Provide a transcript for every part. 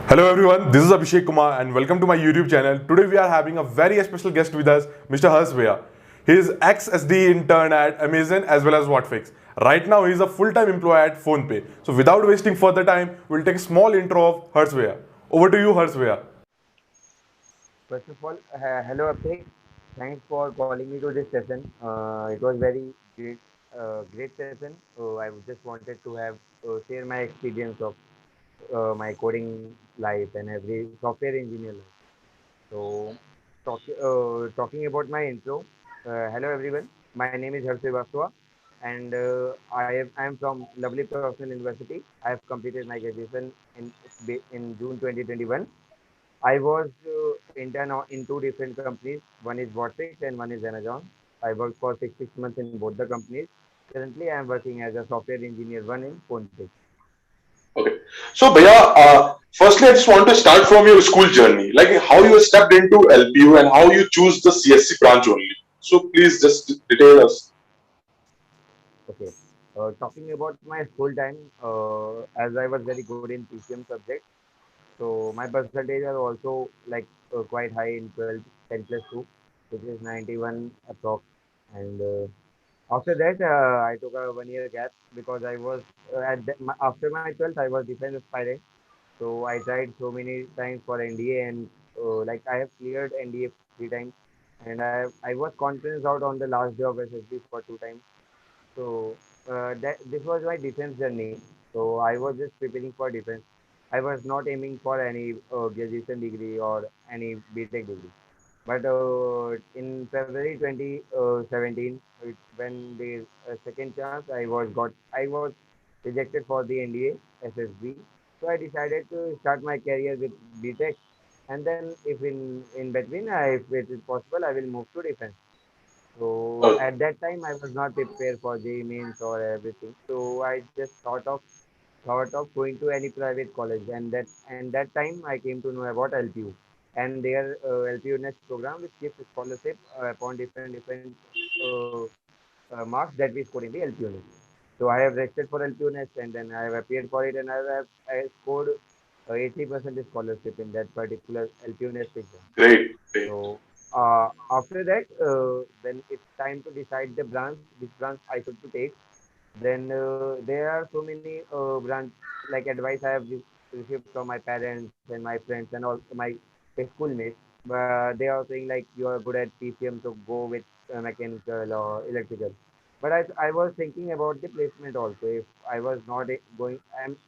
Hello everyone, this is Abhishek Kumar and welcome to my YouTube channel. Today we are having a very special guest with us, Mr. Harsh Bhaiya. He is ex-SD intern at Amazon as well as WHATFIX. Right now he is a full-time employee at PhonePe. So without wasting further time, we'll take a small intro of Harsh Bhaiya. Over to you, Harsh Bhaiya. First of all, hello Abhishek. Thanks for calling me to this session. It was very great session. I just wanted to have share my experience of my coding life and every software engineer life. So, talking about my intro. Hello everyone. My name is Harsh Bhaiya, and I am from lovely Professional University. I have completed my graduation in June 2021. I was intern in two different companies. One is WhatsApp and one is Amazon. I worked for six months in both the companies. Currently, I am working as a software engineer one in PhonePe. Okay. So, Bhaiya, firstly, I just want to start from your school journey, like how you stepped into LPU and how you choose the CSC branch only. So, please just detail us. Okay. Talking about my school time, as I was very good in PCM subject, so my percentage are also like quite high in 12, 10 plus 2, which is 91 approx. And after that, I took a 1 year gap because I was after my 12th, I was defense aspirant. So I tried so many times for NDA and like I have cleared NDA 3 times, and I was conference out on the last day of SSB for 2 times. So that this was my defense journey. So I was just preparing for defense. I was not aiming for any graduation degree or any BTech degree. But in February 2017, when the second chance I was rejected for the NDA SSB. So I decided to start my career with BTech, and then if in between, if it is possible, I will move to defense. So Okay. at that time, I was not prepared for the mains or everything. So I just thought of going to any private college, and that time I came to know about LPU and their LPU Next program, which gives scholarship upon different marks that we scored in the LPU Next. So I have registered for LPU Next, and then I have appeared for it, and I scored 80% scholarship in that particular LPU Next exam. Great. Great. So after that, then it's time to decide the branch, which branch I should to take. Then there are so many branch like advice I have received from my parents and my friends and also my schoolmates. They are saying like you are good at PCM, so go with mechanical or electrical. But I was thinking about the placement also. If I was not going,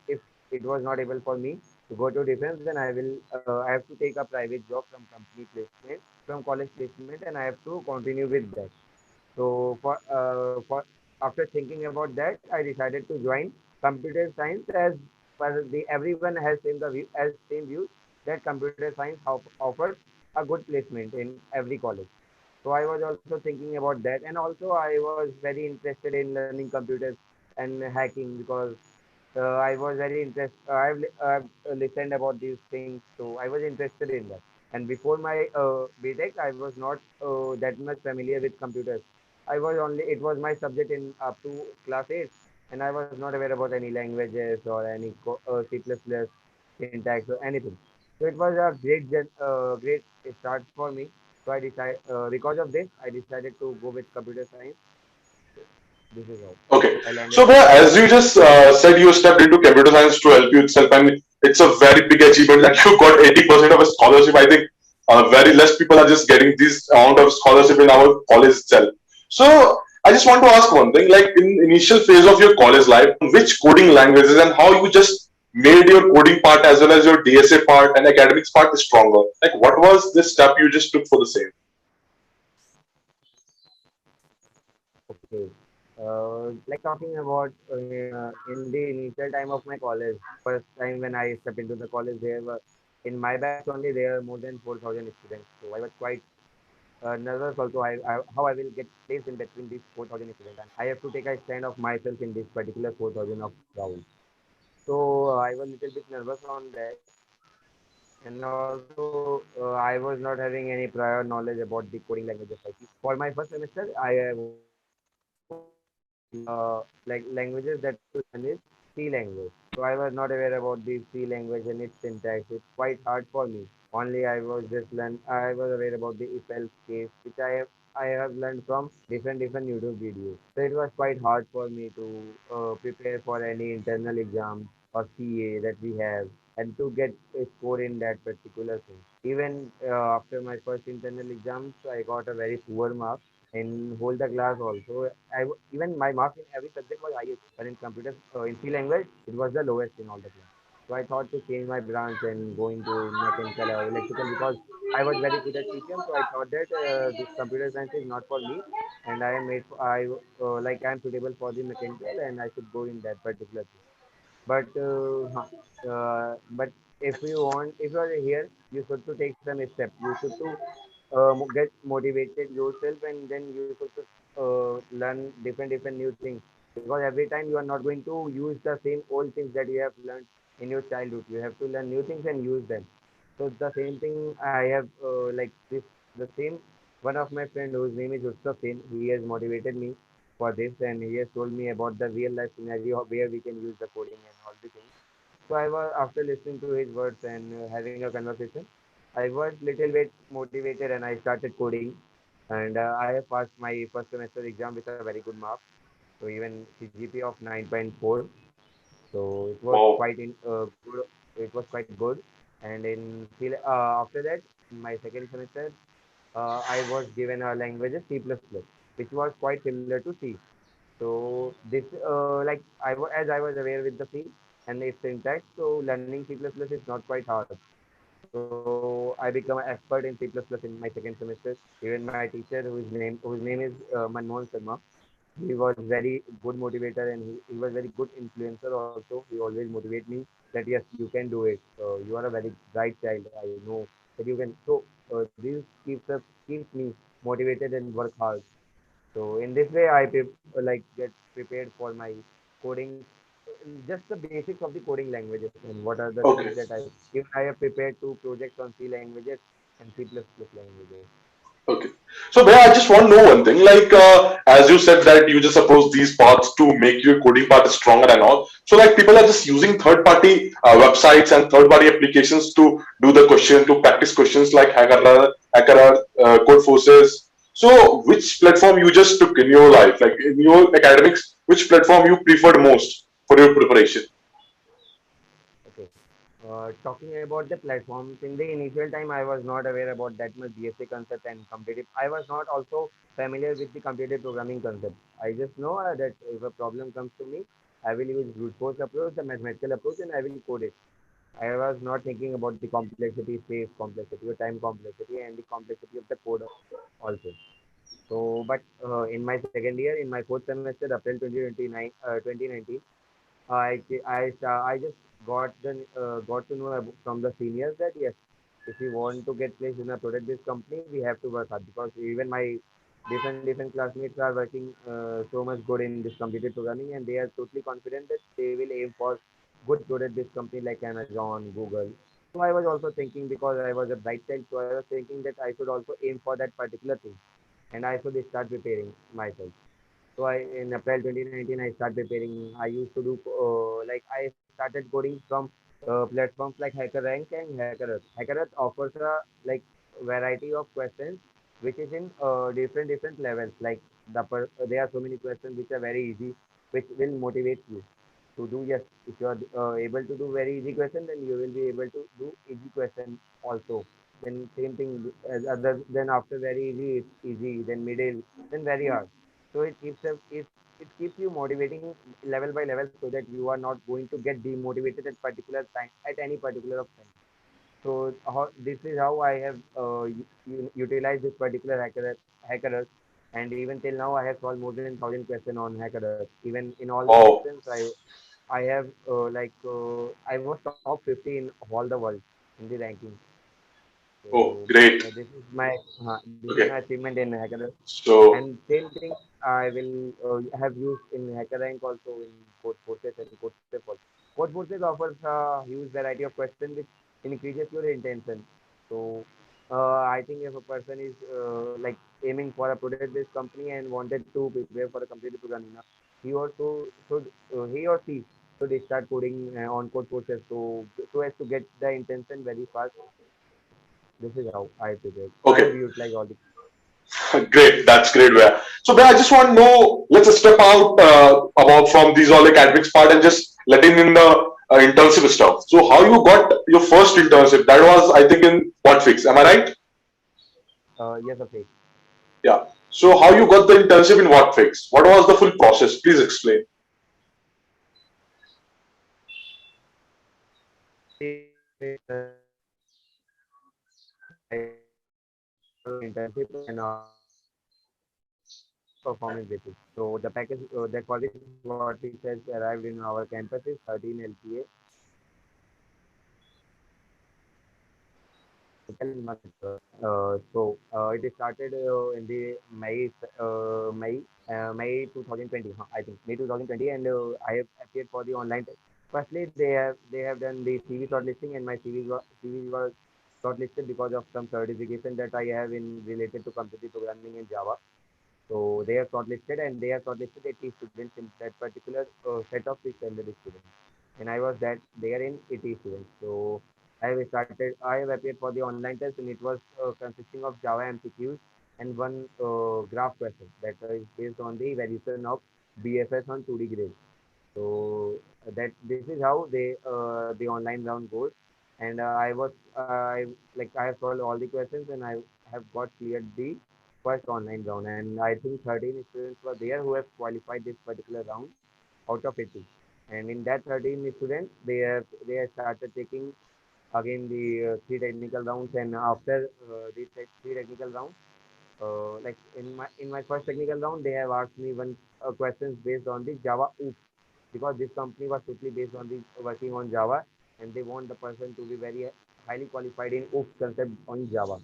if it was not able for me to go to defense, then I have to take a private job from company placement, from college placement, and I have to continue with that. So for after thinking about that, I decided to join computer science as per the everyone has same view that computer science offers a good placement in every college. So I was also thinking about that, and also I was very interested in learning computers and hacking because I was very interested. I've listened about these things, so I was interested in that. And before my BTech, I was not that much familiar with computers. It was my subject in up to class 8, and I was not aware about any languages or any C++, syntax or anything. So it was a great start for me. So because of this, I decided to go with computer science. This is how Okay. I landed So, on Bhaiya, computer as you science. just said, you stepped into computer science to help you itself, and it's a very big achievement that you got 80% of a scholarship. I think very less people are just getting this amount of scholarship in our college itself. So, I just want to ask one thing, like in initial phase of your college life, which coding languages and how you just made your coding part as well as your DSA part and academics part stronger? Like, what was this step you just took for the same? Okay. Like talking about in the initial time of my college, first time when I stepped into the college, there were in my batch only there were more than 4,000 students. So I was quite nervous also. How I will get placed in between these 4,000 students, and I have to take a stand of myself in this particular 4,000 of crowd. So I was a little bit nervous on that, and also I was not having any prior knowledge about the coding languages like C. For my first semester, I what I like languages that I have to learn is C++. C language. So I was not aware about the C language and its syntax. It's quite hard for me. Only I was aware about the if else case, which I have learned from different YouTube videos. So it was quite hard for me to prepare for any internal exam or CA that we have and to get a score in that particular thing. Even after my first internal exams, I got a very poor mark in whole the class also. Even my marks in every subject was highest, but in computer, in C language, it was the lowest in all the class. So I thought to change my branch and go into mechanical or electrical because I was very good at PCM. So I thought that this computer science is not for me, and I am made for, I am suitable for the mechanical, and I should go in that particular thing. But if you want, if you are here, you should to take some steps. You should to get motivated yourself, and then you should to learn different new things. Because every time you are not going to use the same old things that you have learned in your childhood. You have to learn new things and use them. So the same thing I have like this the same one of my friend whose name is Ustafin. He has motivated me for this, and he has told me about the real life scenario where we can use the coding and all the things. So I was after listening to his words and having a conversation, I was little bit motivated and I started coding, and I have passed my first semester exam with a very good mark. So even CGPA of 9.4. So it was Wow. quite good. It was quite good, and after that, in my second semester, I was given a language C++, which was quite similar to C. So this, as I was aware with the C and its syntax, so learning C++ is not quite hard. So I become an expert in C++ in my second semester. Even my teacher, whose name is Manmohan Sharma, he was very good motivator and he was very good influencer also. He always motivate me that yes, you can do it. You are a very bright child. I know that you can. So this keeps me motivated and work hard. So in this way, get prepared for my coding, just the basics of the coding languages and what are the things Okay. that I have prepared two projects on C languages and C++ languages. Okay. So, Bhaiya, I just want to know one thing. Like, as you said that you just approach these paths to make your coding part stronger and all. So, like, people are just using third-party websites and third-party applications to do the question, to practice questions like Hacker, Code Forces. So, which platform you just took in your life, like in your academics, which platform you preferred most for your preparation? Okay. Talking about the platforms, in the initial time, I was not aware about that much BSc concept and competitive. I was not also familiar with the competitive programming concept. I just know that if a problem comes to me, I will use brute force approach, the mathematical approach, and I will code it. I was not thinking about the complexity, space complexity, or time complexity, and the complexity of the code also. So, but in my second year, in my fourth semester, April 2019, I just got to know from the seniors that yes, if we want to get placed in a product-based company, we have to work hard because even my different classmates are working so much good in this computer programming, and they are totally confident that they will aim for good product-based company like Amazon, Google. So I was also thinking because I was a bright child, so I was thinking that I should also aim for that particular thing, and I should start preparing myself. So in April 2019, I started preparing. I used to do I started coding from platforms like HackerRank and HackerEarth. HackerEarth offers a like variety of questions, which is in different levels. Like there are so many questions which are very easy, which will motivate you to do. Yes, if you are able to do very easy question, then you will be able to do easy question also. Then same thing as other. Then after very easy, it's easy. Then middle, then very hard. So it keeps you motivating level by level so that you are not going to get demotivated at particular time at any particular of time. So this is how I have utilized this particular hacker, and even till now I have solved more than 1,000 questions on hacker. Even in all the Oh, questions I have I was top 50 in all the world in the ranking. oh, So great. this is my Okay. achievement in hacker. So, And same thing I will have used in HackerRank also in Code Forces and CodeStep also. Code Forces offers a huge variety of questions which increases your intention. So I think if a person is aiming for a product-based company and wanted to prepare for a competitive programming, he or so should he or she So they start coding on code courses so as to get the intention very fast. This is how I prepared. I Okay. have utilized all the. Great, that's great. Where so, Bhaiya, I just want to know. Let's step out about from these all the academics part and just letting in the internship stuff. So, how you got your first internship? That was, I think, in WhatFix. Am I right? Yes, okay. Yeah. So, how you got the internship in WhatFix? What was the full process? Please explain. It started in the May 2020, I think May 2020, and I have appeared for the online test. Firstly, they have done the CV shortlisting, and my CV was shortlisted because of some certification that I have in related to computer programming in Java. So they have shortlisted, and they have shortlisted 80 students in that particular set of 600 students. And I was that there in 80 students. So I have appeared for the online test, and it was consisting of Java MCQs and one graph question that is based on the valuation of BFS on 2D grade. So that this is how the online round goes, and I have solved all the questions, and I have got cleared the first online round, and I think 13 students were there who have qualified this particular round out of 80, and in that 13 students they have started taking again the three technical rounds, and after these three technical rounds, like in my first technical round, they have asked me one questions based on the Java OOP, because this company was totally based on the working on Java, and they want the person to be very highly qualified in OOP concept on Java.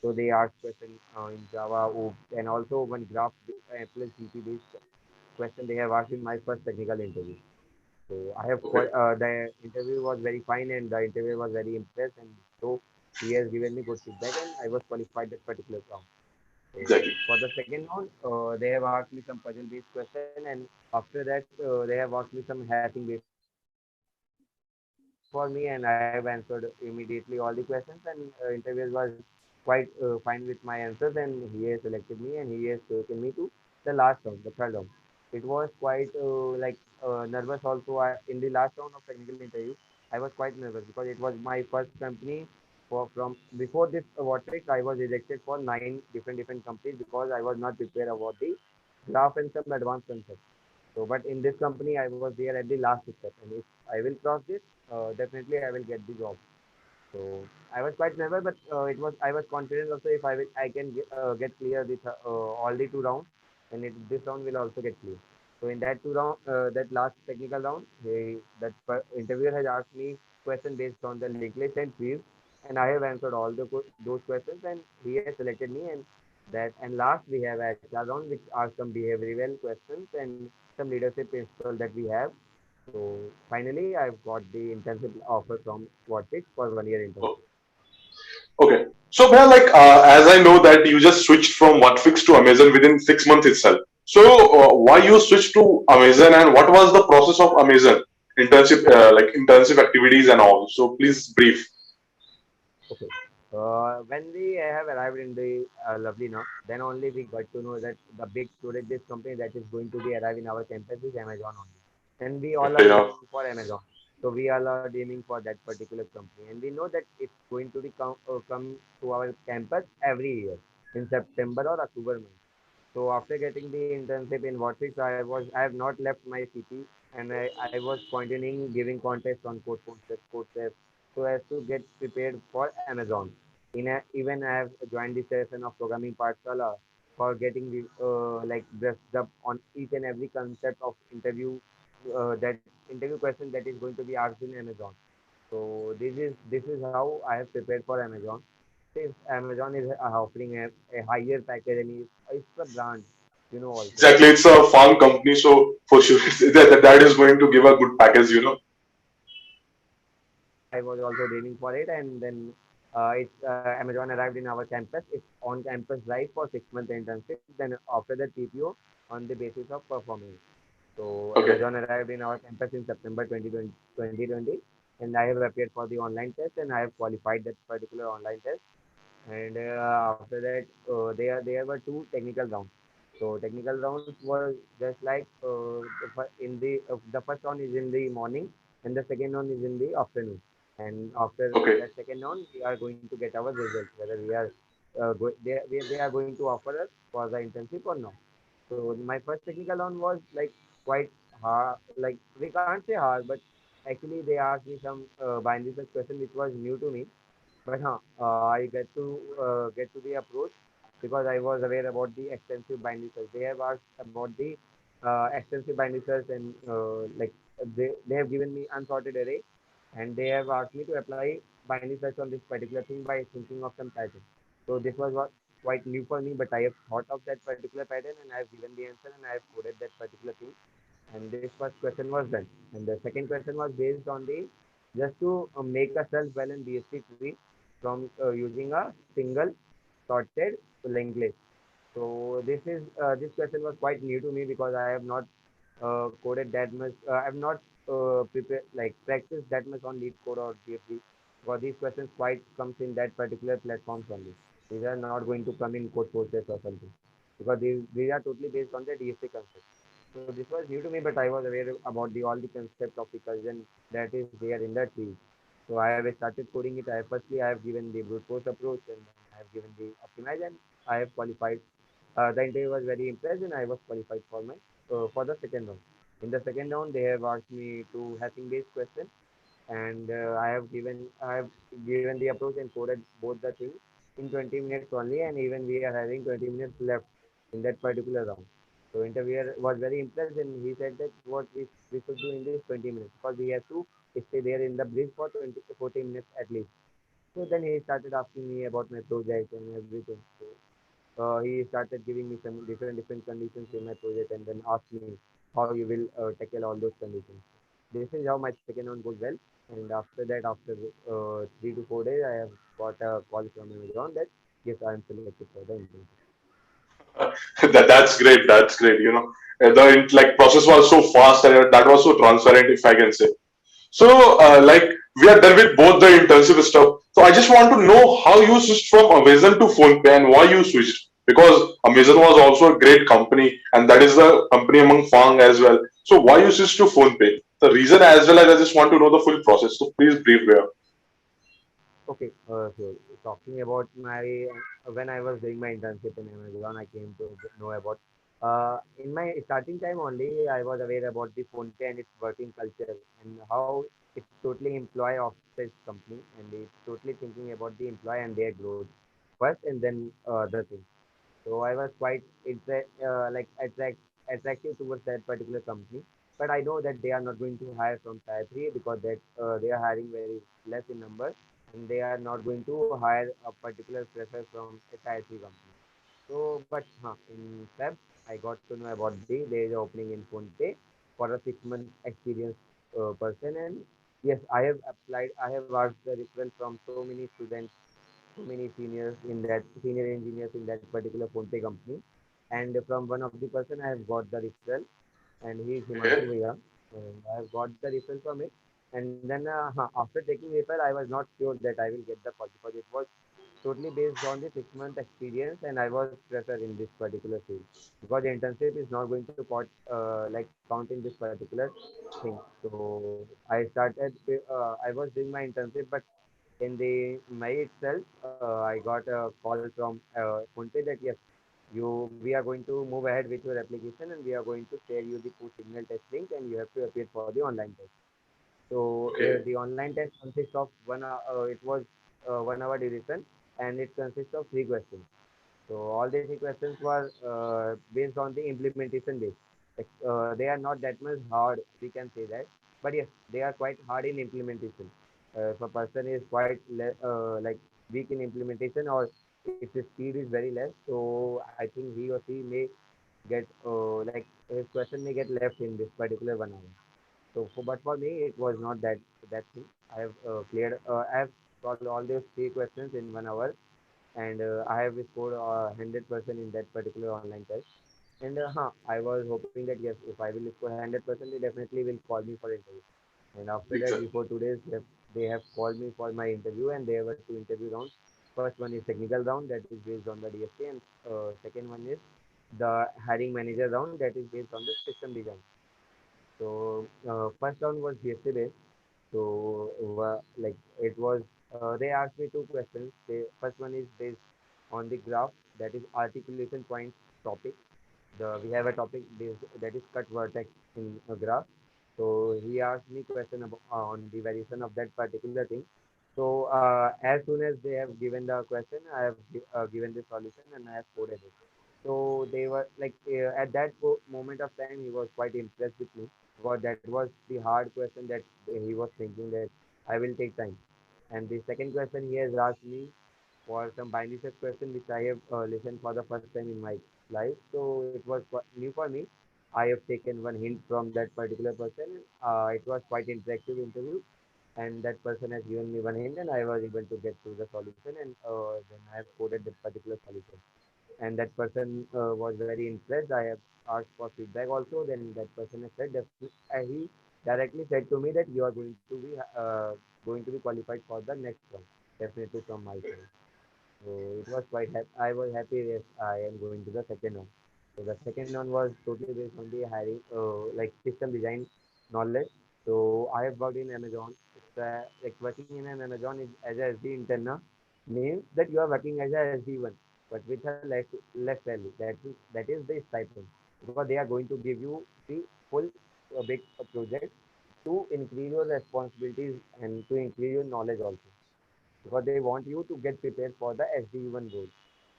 So they asked question in Java OOP, and also one graph plus GP based question they have asked in my first technical interview. So Okay. the interview was very fine, and the interviewer was very impressed, and so he has given me good feedback, and I was qualified that particular round. So Exactly. for the second round, they have asked me some puzzle-based question, and after that, they have asked me some hacking-based question. So it was quite easy for me, and I have answered immediately all the questions, and interviewer was quite fine with my answers, and he has selected me, and he has taken me to the last round, the third round. It was quite nervous also. In the last round of technical interview, I was quite nervous because it was my first company. From before this WhatFix, I was rejected for nine different companies because I was not prepared about the graph and some advanced concepts. So, but in this company, I was there at the last step, and if I will cross this, definitely I will get the job. So I was quite nervous, but I was confident also if I can get clear all the two rounds, and this round will also get clear. So in that that last technical round, interviewer has asked me question based on the linked list and fields, and I have answered all those questions, and he has selected me. And last we have HR round, which are some behavioral questions and some leadership principle that we have. So finally, I've got the internship offer from WhatFix for 1 year internship. Oh, okay. So, Bhaiya, like as I know that you just switched from WhatFix to Amazon within 6 months itself. So, why you switched to Amazon and what was the process of Amazon internship, like internship activities and all? So, please brief. Okay. When we have arrived in the Lovely now, then only we got to know that the big storage-based company that is going to be arrive in our campus is Amazon only. And we all are Okay, yeah. aiming for Amazon. So we all are aiming for that particular company. And we know that it's going to be come to our campus every year in September or October month. So after getting the internship in WhatsApp, I have not left my city, and I was continuing giving contests on courses, so as to get prepared for Amazon. Even I have joined the session of programming Pathshala for getting like brushed up on each and every concept of that interview question that is going to be asked in Amazon. So this is how I have prepared for Amazon. Since Amazon is offering a higher package, and it's a brand, also. Exactly. It's a farm company, so for sure that is going to give a good package, you know. So I was also aiming for it, and then Amazon arrived in our campus. It's on campus drive for 6 month internship. Then after that PPO on the basis of performance. So Okay. Amazon arrived in our campus in September 2020, and I have appeared for the online test, and I have qualified that particular online test. And after that, there were two technical rounds. So technical rounds was just like the first round is in the morning, and the second round is in the afternoon. And after Okay. that second round, we are going to get our results whether we are they are going to offer us for the internship or not. So my first technical round was like quite hard. Like we can't say hard, but actually they asked me some binary search question which was new to me. But I get to the approach because I was aware about the extensive binary search. They have asked about the extensive binary search, and like they have given me unsorted array, and they have asked me to apply binary search on this particular thing by thinking of some pattern. So this was what quite new for me, but I have thought of that particular pattern, and I have given the answer, and I have coded that particular thing. And this first question was done, and the second question was based on the just to make a self-balanced BSP tree from using a single sorted linked list. So this question was quite new to me because I have not coded that much. I have not prepared like practiced that much on lead code or DFG, because these questions quite comes in that particular platforms only. These are not going to come in code process or something, because these are totally based on the DFG concept. So this was new to me, but I was aware about the all the concept of recursion that is there in that field. So I have started coding it. Firstly I have given the brute force approach, and then I have given the optimize, and I have qualified. The interview was very impressed, and I was qualified for my for the second round. In the second round, they have asked me to hashing based question, and I have given the approach and coded both the things in 20 minutes only, and even we are having 20 minutes left in that particular round. So interviewer was very impressed, and he said that what we should do in this 20 minutes, because we have to stay there in the bridge for 20 to 40 minutes at least. So then he started asking me about my project and everything. So he started giving me some different conditions in my project, and then asked me how you will tackle all those conditions. This is how my second round goes well. And after that, after 3 to 4 days, I have got a call from Amazon that yes, I am selected for the internship. That's great. That's great. The like process was so fast and that was so transparent, if I can say. So, like we are done with both the internship stuff. So I just want to know how you switched from Amazon to PhonePe and why you switched. Because Amazon was also a great company, and that is the company among Fang as well. So why you switched to PhonePe? The reason as well as I just want to know the full process. So please brief here. Okay, so talking about my when I was doing my internship in Amazon, I came to know about in my starting time only I was aware about the PhonePe and its working culture, and how it's totally employee of this company, and it's totally thinking about the employee and their growth first, and then other things. So I was quite attractive towards that particular company. But I know that they are not going to hire from Tier 3, because that they are hiring very less in number, and they are not going to hire a particular fresher from a Tier 3 company. So, but in Feb, I got to know about there is an opening in PhonePe for a 6 month experienced person. And yes, I have applied. I have asked the referral from so many students, so many senior engineers in that particular PhonePe company. And from one of the person, I have got the referral, and he is Himanshu Okay. Bhaiya. And I have got the referral from it. And then after taking referral, I was not sure that I will get the call, because it was totally based on the 6 month experience, and I was fresher in this particular field, because the internship is not going to count in this particular thing. So I was doing my internship, but in the May itself, I got a call from PhonePe that yes, we are going to move ahead with your application, and we are going to share you the post signal test link, and you have to appear for the online test. So Okay. the online test consists of it was 1 hour duration, and it consists of three questions. So all the three questions were based on the implementation base. They are not that much hard, we can say that, but yes, they are quite hard in implementation. If a person is quite weak in implementation, or if his speed is very less, so I think he or she may get his question may get left in this particular 1 hour. But for me, it was not that thing. I have cleared. I have solved all those three questions in 1 hour, and I have scored 100% in that particular online test. And I was hoping that yes, if I will score 100%, they definitely will call me for interview. And after that, Exactly. before 2 days, they have called me for my interview, and there were two interview rounds. First one is technical round that is based on the DSA, and second one is the hiring manager round that is based on the system design. So first round was DSA based. So like it was, they asked me two questions. First one is based on the graph that is articulation points topic. We have a topic based that is cut vertex in a graph. So he asked me question about on the variation of that particular thing. So as soon as they have given the question, I have given the solution and I have coded it. So they were like at that moment of time, he was quite impressed with me because that was the hard question that he was thinking that I will take time. And the second question he has asked me for some binary search question which I have listened for the first time in my life. So it was new for me. I have taken one hint from that particular person. It was quite interactive interview, and that person has given me one hint, and I was able to get to the solution, and then I have coded that particular solution. And that person was very impressed. I have asked for feedback also. Then that person has said, he directly said to me that you are going to be qualified for the next one, definitely from my side. So it was quite happy. I was happy that I am going to the second one. So the second one was totally based on the hiring, like system design knowledge. So I have worked in Amazon. It's like working in an Amazon is as a SD intern means that you are working as a SD1, but with a less value. That is the stipend because they are going to give you the full big project to increase your responsibilities and to increase your knowledge also because they want you to get prepared for the SD1 role.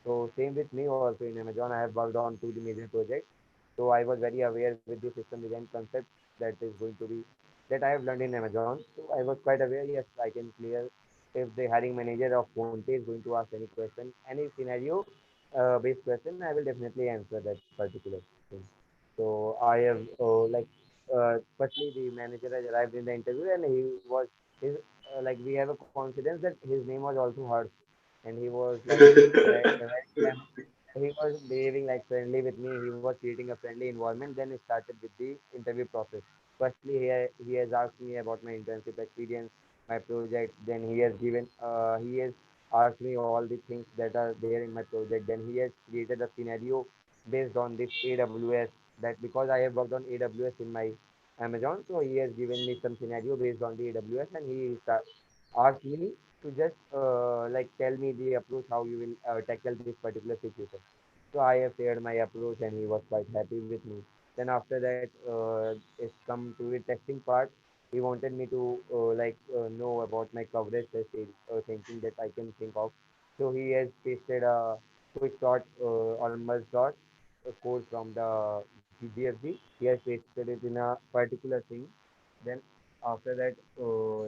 So same with me also in Amazon. I have worked on two the major projects. So I was very aware with the system design concept that is going to be that I have learned in Amazon. So I was quite aware. Yes, I can clear if the hiring manager of PhonePe is going to ask any question, any scenario based question. I will definitely answer that particular thing. So I have firstly the manager has arrived in the interview and he was his like we have a coincidence that his name was also Harsh and he was like he was behaving like friendly with me. He was creating a friendly environment. Then he started with the interview process. Firstly, he has asked me about my internship experience, my project. Then he has asked me all the things that are there in my project. Then he has created a scenario based on this AWS. That because I have worked on AWS in my Amazon, so he has given me some scenario based on the AWS, and asked me to just like tell me the approach how you will tackle this particular situation. So I have shared my approach, and he was quite happy with me. Then after that, it's come to the testing part. He wanted me to know about my coverage test, thinking that I can think of. So he has pasted a quick dot or merge dot code from the GFG. He has pasted it in a particular thing. Then after that,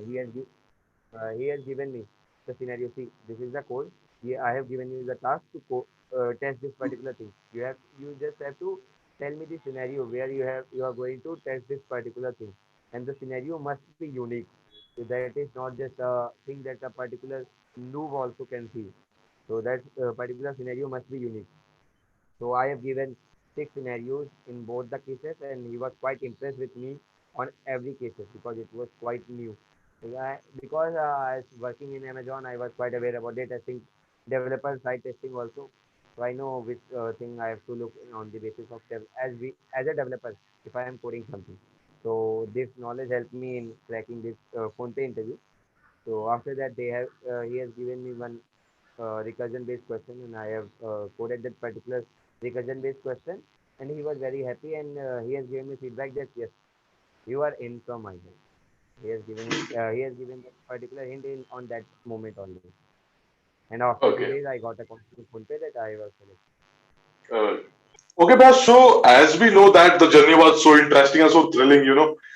he has given me the scenario. See, this is the code. I have given you the task to test this particular thing. You just have to tell me the scenario where you are going to test this particular thing, and the scenario must be unique. So that is not just a thing that a particular noob also can see. So that particular scenario must be unique. So I have given six scenarios in both the cases, and he was quite impressed with me on every cases because it was quite new. Because I was working in Amazon, I was quite aware about the testing, developer side testing also. So I know which thing I have to look on the basis of as a developer if I am coding something. So this knowledge helped me in cracking this PhonePe interview. So after that, he has given me one recursion based question and I have coded that particular recursion based question and he was very happy and he has given me feedback that yes, you are in from my side. He has given that particular hint in on that moment only. And after two Okay. days, I got a call from PhonePe that I was selected. Uh, Okay, boss. So, as we know that the journey was so interesting and so thrilling,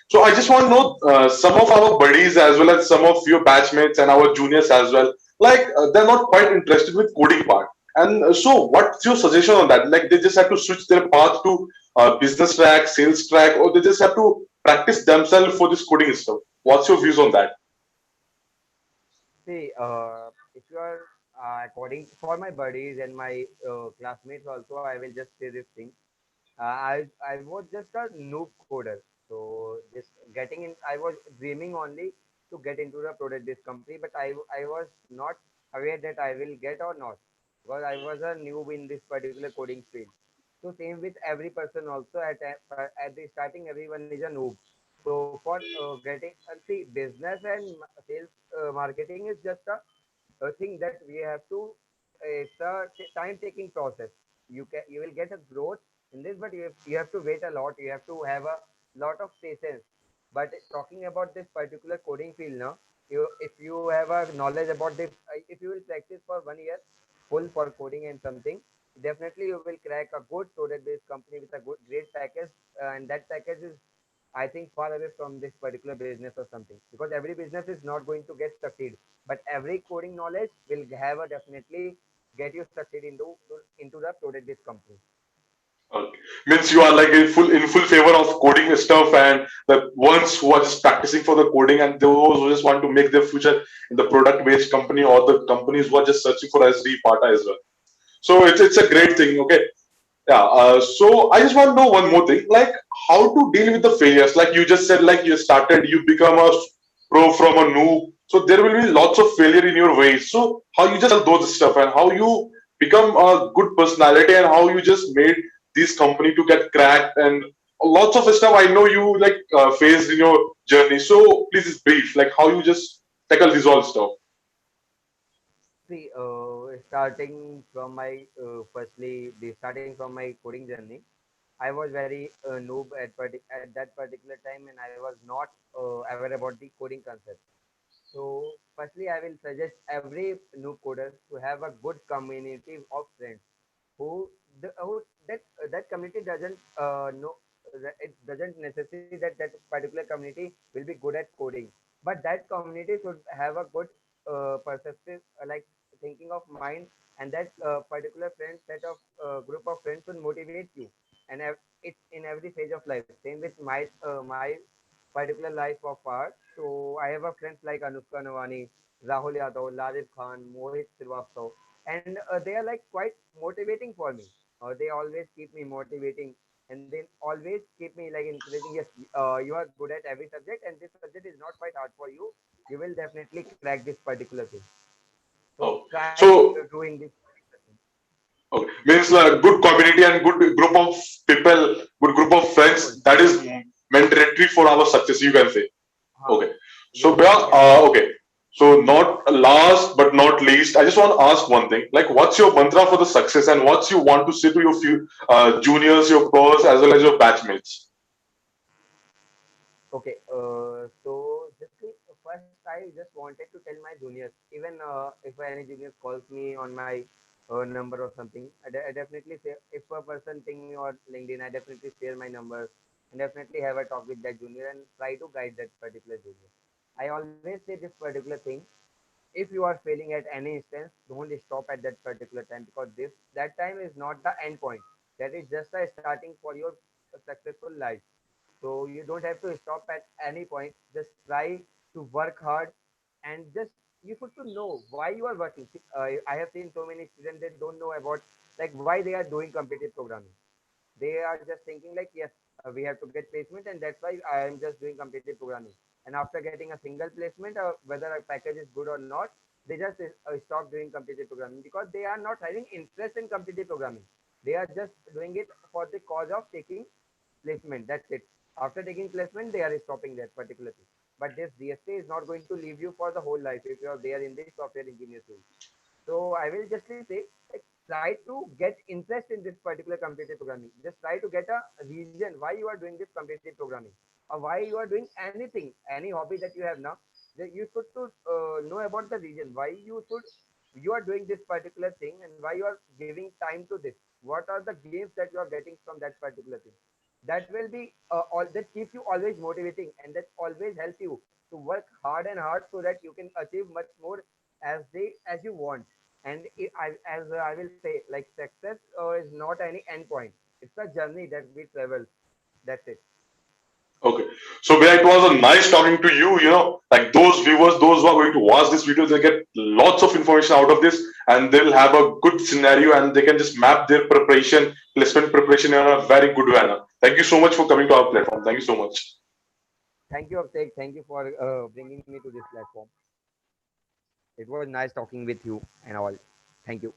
So, I just want to know some of our buddies as well as some of your batchmates and our juniors as well. Like, they're not quite interested with coding part. And so, what's your suggestion on that? Like, they just have to switch their path to business track, sales track, or they just have to practice themselves for this coding stuff. What's your views on that? See, if you are according for my buddies and my classmates also, I will just say this thing. I was just a noob coder. So just getting in, I was dreaming only to get into the product this company, but I was not aware that I will get or not, because I was a noob in this particular coding field. So same with every person also at the starting, everyone is a noob. So for getting see, business and sales marketing is just a thing that we have to. It's a time taking process. You will get a growth in this, but you have to wait a lot. You have to have a lot of patience. But talking about this particular coding field now, you if you have a knowledge about this, if you will practice for 1 year full for coding and something, definitely you will crack a good product based company with a good great package, and that package is, I think, far away from this particular business or something, because every business is not going to get succeed, but every coding knowledge will have a definitely get you succeed into the product based company. Okay. Means you are like in full favor of coding stuff, and the ones who are just practicing for the coding, and those who just want to make their future in the product based company, or the companies who are just searching for SD Pata as well. So it's a great Uh, thing. Okay. Yeah. So I just want to know one more thing, like how to deal with the failures. Like you just said, like you started, you become a pro from a noob. So there will be lots of failure in your ways. So how you just those stuff, and how you become a good personality, and how you just made this company to get cracked, and lots of stuff I know you like faced in your journey. So please just brief, like how you just tackle this all stuff. See, starting from my firstly, the starting from my coding journey, I was very noob at that particular time, and I was not aware about the coding concept. So, firstly, I will suggest every new coder to have a good community of friends who who that community doesn't know, it doesn't necessary that that particular community will be good at coding, but that community should have a good perceptive like thinking of mind, and that particular friend set of group of friends will motivate you, and it's in every stage of life. Same with my particular life of art. So I have a friends like Anushka Navani, Rahul Yadav, Lalit Khan, Mohit Srivastava, and they are like quite motivating for me. They always keep me motivating, and they always keep me like encouraging. Yes, you are good at every subject, and this subject is not quite hard for you. You will definitely crack this particular thing. So Oh, try so doing this particular thing. okay. Means like good community and good group of people, good group of People. friends. That is mandatory for our success. You can say. Huh. Okay. Yes, So, Bhaiya, you can say. okay. So, not last but not least, I just want to ask one thing. Like, what's your mantra for the success, and what's you want to say to your few juniors, your peers, as well as your batchmates? Okay, so just first, I just wanted to tell my juniors, even if any juniors calls me on my number or something, I definitely say, if a person ping me on LinkedIn, I definitely share my number and definitely have a talk with that junior and try to guide that particular junior. I always say this particular thing: if you are failing at any instance, don't stop at that particular time, because this that time is not the end point. That is just a starting for your successful life. So you don't have to stop at any point. Just try to work hard, and just you should to know why you are working. See, I have seen so many students that don't know about like why they are doing competitive programming. They are just thinking like, yes, we have to get placement, and that's why I am just doing competitive programming. And after getting a single placement, whether a package is good or not, they just stop doing competitive programming because they are not having interest in competitive programming. They are just doing it for the cause of taking placement. That's it. After taking placement, they are stopping that particular thing. But this DSA is not going to leave you for the whole life if you are there in the software engineer field. So I will just say, like, try to get interest in this particular competitive programming. Just try to get a reason why you are doing this competitive programming, or why you are doing anything, any hobby that you have now. That you should to know about the reason why you are doing this particular thing, and why you are giving time to this. What are the gains that you are getting from that particular thing? That will be all that keeps you always motivating, and that always help you to work hard and hard so that you can achieve much more as you want. And as I will say, like success is not any end point. It's a journey that we travel. That's it. Okay. So Bhaiya, it was a nice talking to you. Like those viewers, those who are going to watch this video, they get lots of information out of this, and they'll have a good scenario, and they can just map their preparation, placement preparation in a very good manner. Thank you so much for coming to our platform. Thank you so much. Thank you, Abhishek. Thank you for bringing me to this platform. It was nice talking with you and all. Thank you.